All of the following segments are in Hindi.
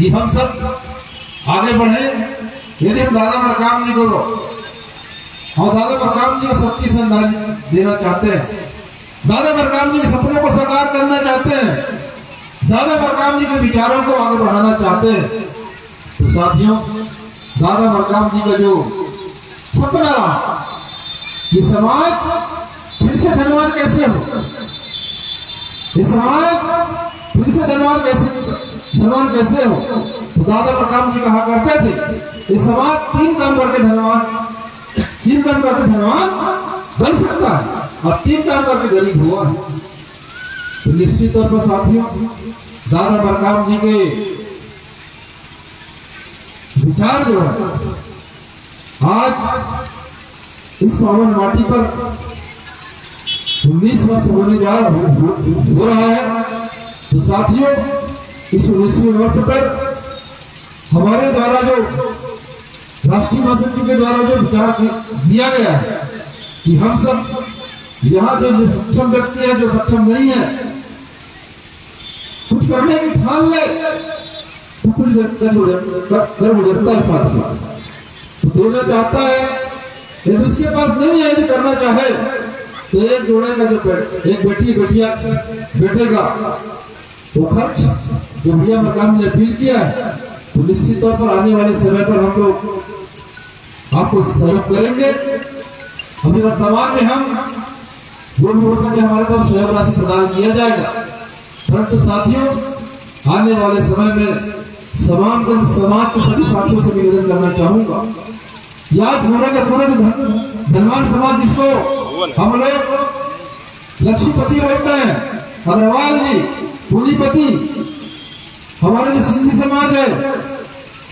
कि हम सब आगे बढ़े। यदि हम दादा मरकाम जी को और दादा मरकाम जी को सच्ची श्रद्धांजलि देना चाहते हैं, दादा मरकाम जी के सपने को साकार करना चाहते हैं, दादा मरकाम जी के विचारों को आगे बढ़ाना चाहते हैं, तो साथियों दादा मरकाम जी का जो सपना रहा कि समाज फिर से धनवान कैसे हो, ये समाज फिर से धनवान कैसे हो, तो दादा मरकाम जी कहा करते थे ये समाज तीन काम करके धनवान बन सकता है और तीन काम करके गरीब हुआ है। तो निश्चित तौर पर साथियों दादा मरकाम जी के विचार जो है आज इस पावन माटी पर 19 वर्ष होने हो रहा है। तो साथियों इस 19वें वर्ष पर हमारे द्वारा जो राष्ट्रीय महासचिव के द्वारा जो विचार दिया गया है कि हम सब यहाँ जो सक्षम व्यक्ति है, जो सक्षम नहीं है, कुछ करने की ठान ले तो कुछ कर गुजरता है साथियों। तो देना चाहता है, यदि उसके पास नहीं है, यदि करना चाहे तो एक जोड़ेगा, जो एक बेटेगा वो खर्च जो भैया मरकाम ने अपील किया है, तो निश्चित तौर पर आने वाले समय पर हम लोग आपको सहयोग करेंगे। अभी वर्तमान में हम जो भी हो सके हमारे तरफ सहयोग राशि प्रदान किया जाएगा, परंतु साथियों आने वाले समय में समाज के सभी साथियों से निवेदन करना चाहूंगा, याद पूरे धनवान समाज जिसको हम लोग लक्ष्मीपति बोलते हैं, अग्रवाल जी पूंजीपति, हमारे जो सिंधी समाज है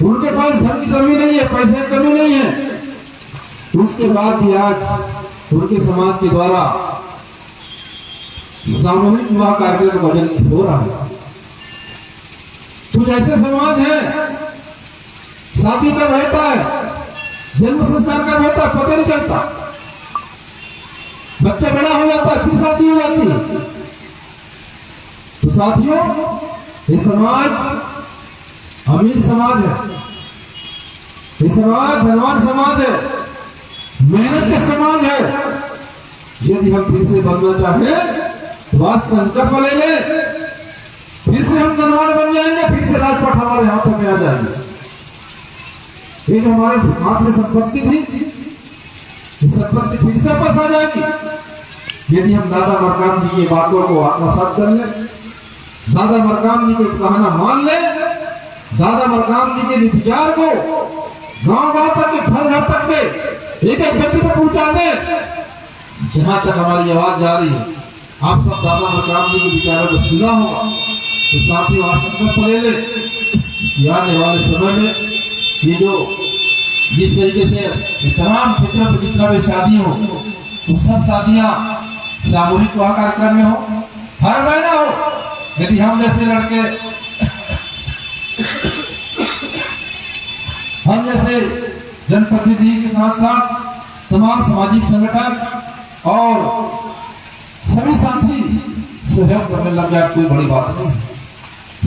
उनके पास धन की कमी नहीं है, पैसे की कमी नहीं है, उसके बाद भी आज उनके समाज के द्वारा सामूहिक विवाह कार्यक्रम का आयोजन हो रहा है। कुछ ऐसे समाज हैं शादी कब होता है, जन्म संस्कार कब होता है पता नहीं चलता, बच्चा बड़ा हो जाता है फिर शादी हो जाती है। तो साथियों ये समाज अमीर समाज है, ये समाज धनवान समाज है, मेहनत का समाज है। यदि हम फिर से बनना चाहें तो आज संकल्प ले ले, फिर से हम धनवान बन जाएंगे, फिर से राजपाट हमारे हाथों में आ जाएंगे। ये जो हमारे हाथ में संपत्ति थी, ये संपत्ति फिर से वापस आ जाएगी यदि हम दादा मरकाम जी की बातों को आत्मसात कर ले, दादा मरकाम जी के कहना मान ले, दादा मरकाम जी के विचार को गांव तक के घर तक के एक व्यक्ति तक पहुंचा दे। जहां तक हमारी आवाज जा रही है, आप सब दादा मरकाम जी के विचारों को सुना होगा, तो साथियों आज संकल्प ले ले कि आने वाले समय में ये जो जिस तरीके से तमाम क्षेत्रों पर जितना भी शादी हो, वो सब शादियां सामूहिक विवाह कार्यक्रम में हो, हर महीना हो। यदि हम जैसे लड़के, हम जैसे जनप्रतिनिधि के साथ साथ तमाम सामाजिक संगठन और सभी साथी सहयोग करने लग जाए, कोई बड़ी बात नहीं है।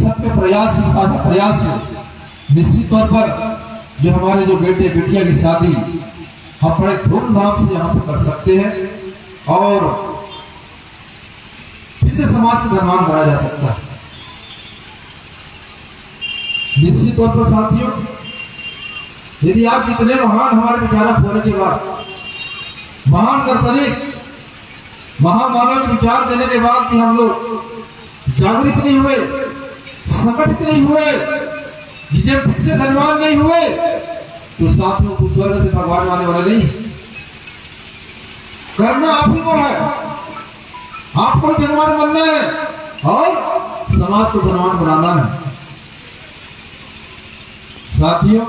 सबके प्रयास से, साझा प्रयास से निश्चित तौर पर जो हमारे जो बेटे बेटियां की शादी हम बड़े धूमधाम से यहाँ पे कर सकते हैं और फिर से समाज को धनवान बनाया जा सकता है। निश्चित तौर पर साथियों यदि आप इतने महान हमारे विचारक होने के बाद, महान दार्शनिक महामानव के विचार देने के बाद भी हम लोग जागृत नहीं हुए, संगठित नहीं हुए, जिसे फिर से धनवान नहीं हुए, तो साथियों को स्वर्ग से भगवान आने वाला नहीं। करना आप ही को है, आपको धनवान बनना है और समाज को धनवान बनाना है। साथियों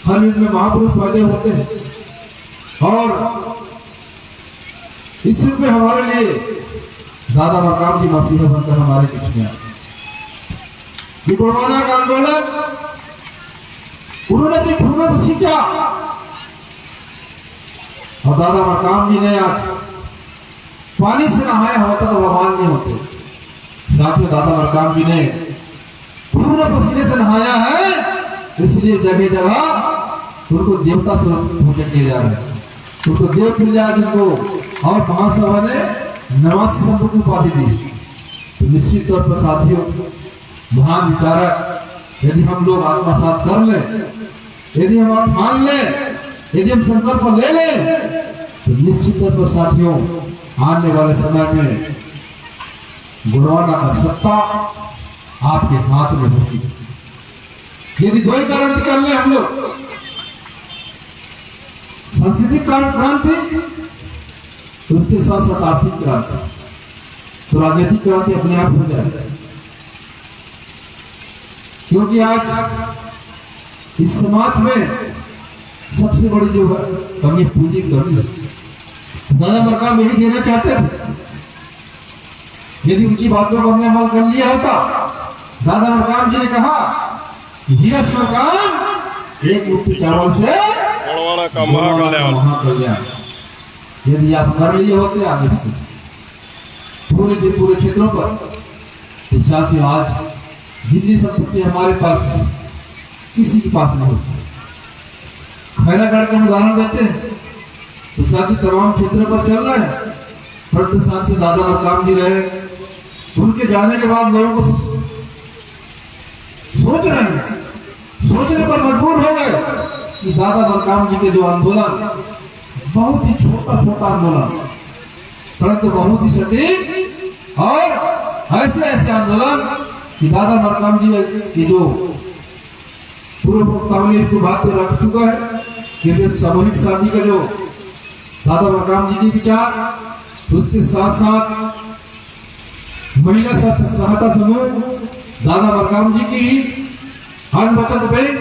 हर युग में महापुरुष पैदा होते हैं और इस युग में हमारे लिए दादा मरकाम जी मसीहा बनकर हमारे बीच में आए। गुरुवाना का आंदोलन उन्होंने अपनी खूनों से सीखा और दादा मरकाम जी ने आज पानी से नहाया होता तो भगवान नहीं होते। साथियों दादा मरकाम जी ने पूर्ण पसीने से नहाया है, इसलिए जगह जगह उनको देवता स्वरूप पूजन किए जा रहे हैं, उनको देव मिल जाए जिनको, और महासभा ने नवासी संपत्ति उपाधि दी। तो निश्चित तौर पर साथियों, महान विचारक यदि हम लोग आत्मसात कर ले, यदि हम मान ले, यदि हम संकल्प ले लें, तो निश्चित तौर पर साथियों आने वाले समय में गुणवाना का सत्ता आपके हाथ में होगी। यदि दो ही क्रांति कर ले हम लोग, सांस्कृतिक क्रांति, तो उसके साथ साथ आर्थिक क्रांति, तो राजनीतिक क्रांति अपने आप हो जाए। क्योंकि आज इस समाज में सबसे बड़ी जो कमी पूंजी की कमी है। दादा मरकाम यही देना चाहते थे। यदि उनकी बातों को हमने अमल कर लिया होता, दादा मरकाम जी ने कहा धीरज मरकाम एक मुट्ठी चावल से का महाकल्याण, यदि आप कर लिए होते आप इसको पूरे के पूरे क्षेत्रों पर। साथ ही आज जितनी संपत्ति हमारे पास किसी के पास नहीं होती। खैरागढ़ का उदाहरण देते हैं तो साथी तमाम क्षेत्रों पर चल रहे हैं, परंतु साथी दादा मरकाम जी रहे, उनके जाने के बाद लोगों को सोच रहे हैं, सोचने पर मजबूर हो गए कि दादा मरकाम जी के जो आंदोलन बहुत ही छोटा छोटा आंदोलन, परंतु बहुत ही सटीक और ऐसे ऐसे आंदोलन कि दादा मरकाम जी की जो पूर्व मुकाबले की बात रख चुका है कि जो सामूहिक शादी का जो दादा मरकाम जी की विचार, उसके साथ साथ महिला सहायता समूह दादा मरकाम जी की अन्न बचत बैंक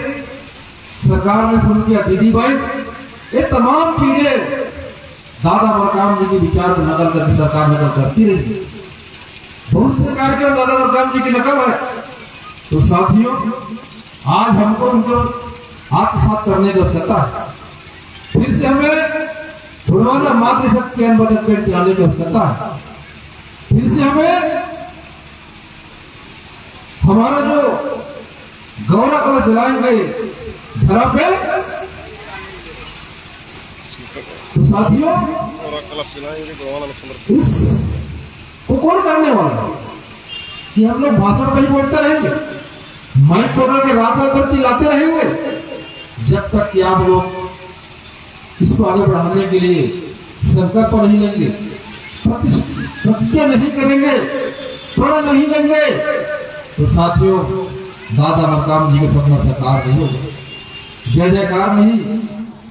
सरकार ने शुरू किया, दीदी बैंक, ये तमाम चीजें दादा मरकाम जी के विचार को नकल करके सरकार नकल करती रही। बहुत से कार्यक्रम दादा मरकाम जी की नकल है। तो साथियों आज हमको उनको आत्मसात करने की आवश्यकता है। फिर से हमें गुणवाना मातृशक्ति के अन्न बचत बैंक चलाने की आवश्यकता है। फिर से हमें हमारा जो गौरा कलश जलाएंगे धरा पे, तो साथियों इस को कौन करने वाला है कि हम लोग भाषण में ही बोलते रहेंगे, माइक पकड़ के रात रात भर चिल्लाते रहेंगे, जब तक कि आप लोग इसको आगे बढ़ाने के लिए संकल्प नहीं लेंगे, प्रतिज्ञा नहीं करेंगे, प्रण नहीं लेंगे, तो साथियों दादा मरकाम जी के सपना साकार नहीं होगा। जय जयकार नहीं,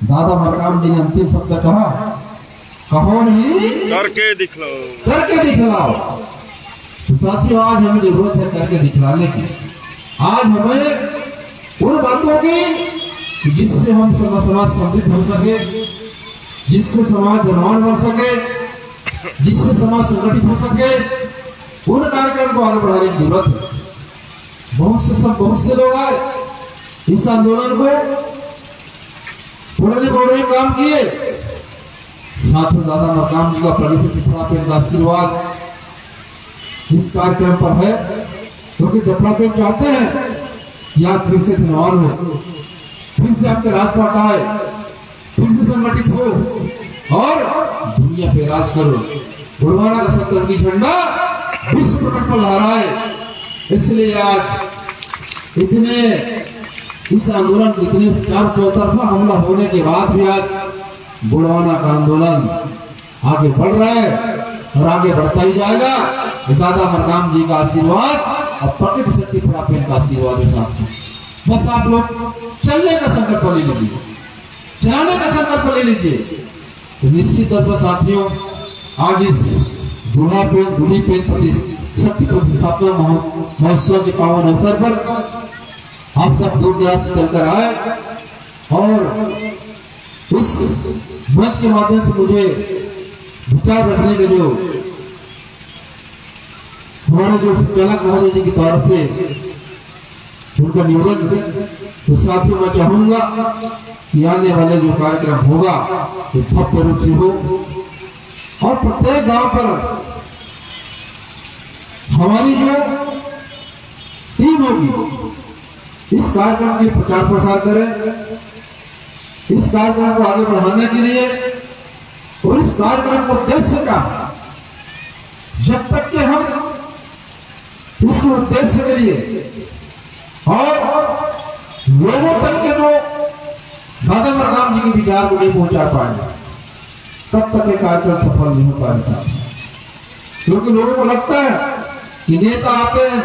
दादा मरकाम जी ने अंतिम शब्द कहा, कहो नहीं करके दिखलाओ, करके दिखलाओ। तो साथियों आज हमें जरूरत है करके दिखलाने की। आज हमें उन बातों की जिससे हम समाज समृद्ध हो सके, जिससे समाज धनवान बन सके, जिससे समाज संगठित हो सके, उन कार्यक्रम को आगे बढ़ाने की जरूरत है। बहुत से लोग आए इस आंदोलन को पढ़ने काम किए। साथ में दादा मरकाम जी का प्रदेश पिपरा पेन का आशीर्वाद इस कार्यक्रम पर है, क्योंकि पिपरा पेन चाहते हैं कि आप फिर से धनवान हो, फिर से आपके राजपाट आए, फिर से संगठित हो और दुनिया पे राज करो। गुणवाना का सत्तर की झंडा विश्व पटल पर लहराए। इसलिए आज इतने इस आंदोलन इतने चार चौतरफा हमला होने के बाद भी आज गुणवाना का आंदोलन आगे बढ़ रहा है और आगे बढ़ता ही जाएगा। दादा मरकाम जी का आशीर्वाद और प्रकृति शक्ति प्राप्त का आशीर्वाद है। साथ बस आप लोग चलने का संकल्प ले लीजिए, चलाने का संकल्प ले लीजिए। तो निश्चित तौर पर साथियों आज इस दूल्हा पेन शक्ति प्रतिष्ठापना महोत्सव के पावन अवसर पर आप सब दूर दराज से चलकर आए और इस मंच के माध्यम से मुझे विचार रखने के जो हमारे जो संचालक महोदय जी की तरफ से उनका निवेदन, तो साथियों मैं चाहूंगा कि आने वाले जो कार्यक्रम होगा वो भव्य रूप से हो और प्रत्येक गांव पर हमारी जो टीम होगी। इस कार्यक्रम के प्रचार प्रसार करें, इस कार्यक्रम को आगे बढ़ाने के लिए, और इस कार्यक्रम को उद्देश्य का जब तक कि हम इसके उद्देश्य के लिए और लोगों तक के जो दादा मरकाम जी के विचार को नहीं पहुंचा पाएंगे, तब तक ये कार्यक्रम सफल नहीं हो पाएगा। क्योंकि लोगों को लगता है कि नेता आते हैं,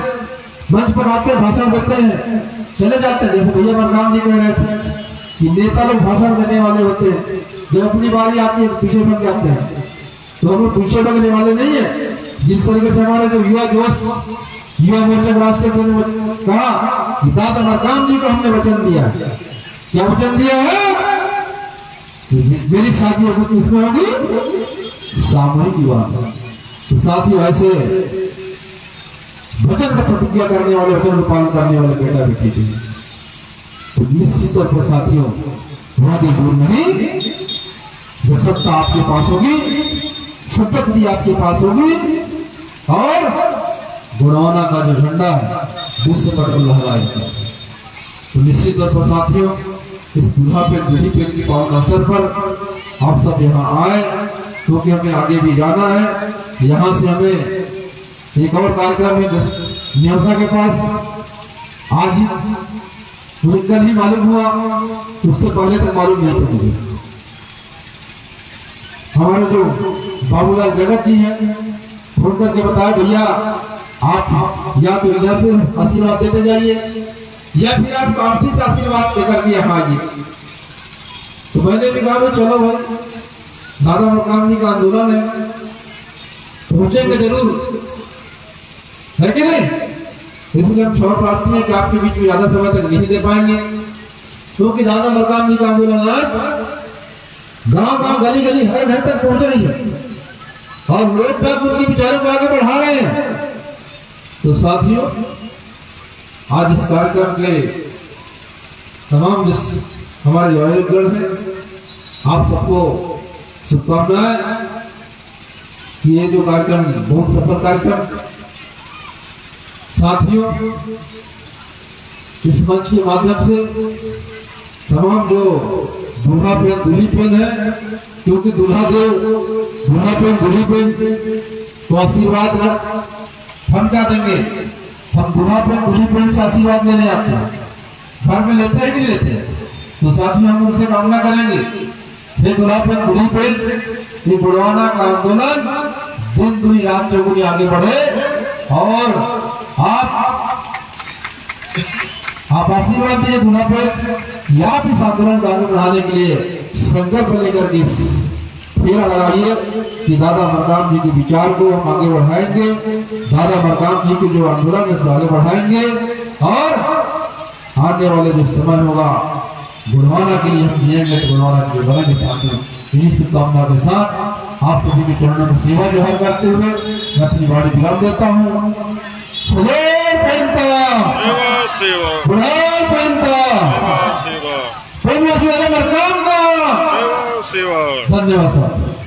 मंच पर आते हैं, भाषण देते हैं, चले जाते हैं। जैसे भैया मरकाम जी कह रहे थे कि नेता लोग भाषण देने वाले होते हैं, जब अपनी बारी आती है तो पीछे भाग जाते हैं। तो हम लोग पीछे भागने वाले नहीं है। जिस तरीके से हमारे जो युवा जोश, युवा मोर्चा के राष्ट्रीय ने कहा कि दादा मरकाम जी को हमने वचन दिया, क्या वचन दिया है? मेरी शादी होगी तो इसमें होगी सामूहिक विवाह। तो साथियों, ऐसे वचन का प्रतिज्ञा करने वाले, वचन का पालन करने वाले बेटा बेटी थे। तो निश्चित तौर पर साथियों, बहुत ही दूर नहीं, जब सत्ता आपके पास होगी, संपत्ति आपके पास होगी और गुणवाना का जो झंडा है विश्व पर लहराएगा। तो निश्चित तौर पर साथियों, इस दूल्हा पे दूल्ही पे की पावन अवसर पर आप सब यहाँ आए, क्योंकि हमें आगे भी जाना है। यहाँ से हमें एक और कार्यक्रम है न्योसा के पास, आज मुझे कल ही मालूम हुआ, उसके पहले तक मालूम नहीं था मुझे। हमारे जो बाबूलाल जगत जी हैं, फोन करके बताया भैया आप या तो इधर से आशीर्वाद देते जाइए या फिर आप काफी से आशीर्वाद देकर के यहाँ आइए। तो मैंने भी कहा चलो भाई, दादा मरकाम जी का आंदोलन है, पहुंचेंगे जरूर, है कि नहीं? इसलिए हम क्षमा प्रार्थी हैं कि आपके बीच में ज्यादा समय तक नहीं दे पाएंगे, क्योंकि दादा मरकाम जी का आंदोलन आज गांव गांव गली गली हर घर तक पहुंच रही है और लोग बाग उनकी विचारों को आगे बढ़ा रहे हैं। तो साथियों, आज इस कार्यक्रम के तमाम जिस हमारे आयोजकगण हैं, आप सबको शुभकामनाएं कि ये जो कार्यक्रम बहुत सफल कार्यक्रम। साथियों, इस मंच के माध्यम से तमाम जो दूल्हा पेन दूल्ही पेन है, क्योंकि दूल्हा देव दूल्हा पेन दूल्ही पेन तो आशीर्वाद हम क्या देंगे? हम दूल्हा पेन दूल्ही पेन से आशीर्वाद लेने आते हैं, घर में लेते हैं कि नहीं लेते? तो साथ में हम उनसे कामना करेंगे, हे दूल्हा पेन दूल्ही पेन, ये गुणवाना का आंदोलन दिन दुनी रात चौगुनी आगे बढ़े और आप आशीर्वाद दीजिए दूल्हा पेन। आप इस आंदोलन को आगे बढ़ाने के लिए संकल्प लेकर के फेरा लगाइए कि दादा मरकाम जी के विचार को हम आगे बढ़ाएंगे, दादा मरकाम जी के जो आंदोलन है उसको आगे बढ़ाएंगे और आने वाले जो समय होगा गुणवाना के लिए हम जिएंगे तो गुणवाना के लिए बढ़ेंगे। साथियों, इन्हीं शुभकामना के साथ आप सभी के चरणों में सेवा जोहर करते हुए मैं अपनी वाणी विराम देता हूँ। धन्यवाद साहब।